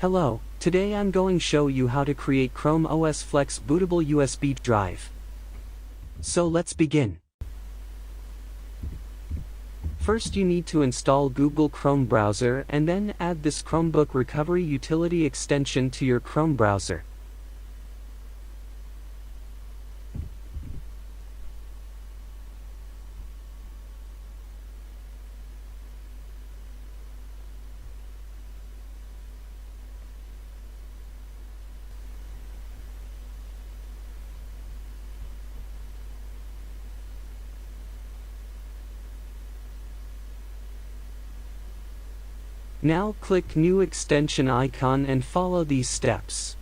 Hello, today I'm going to show you how to create Chrome OS Flex bootable USB drive. So let's begin. First you need to install Google Chrome browser and then add this Chromebook recovery utility extension to your Chrome browser. Now click New Extension icon and follow these steps.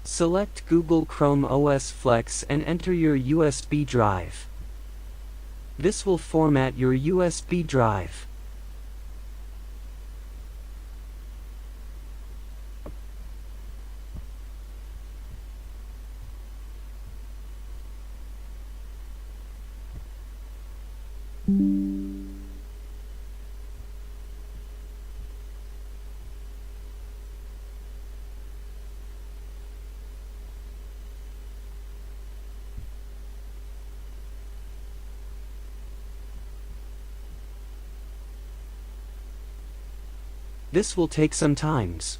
Select Google Chrome OS Flex and enter your USB drive. This will format your USB drive. This will take some times.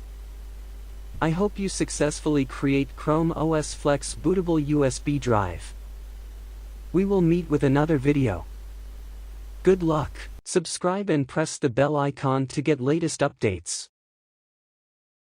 I hope you successfully create Chrome OS Flex bootable USB drive. We will meet with another video. Good luck. Subscribe and press the bell icon to get latest updates.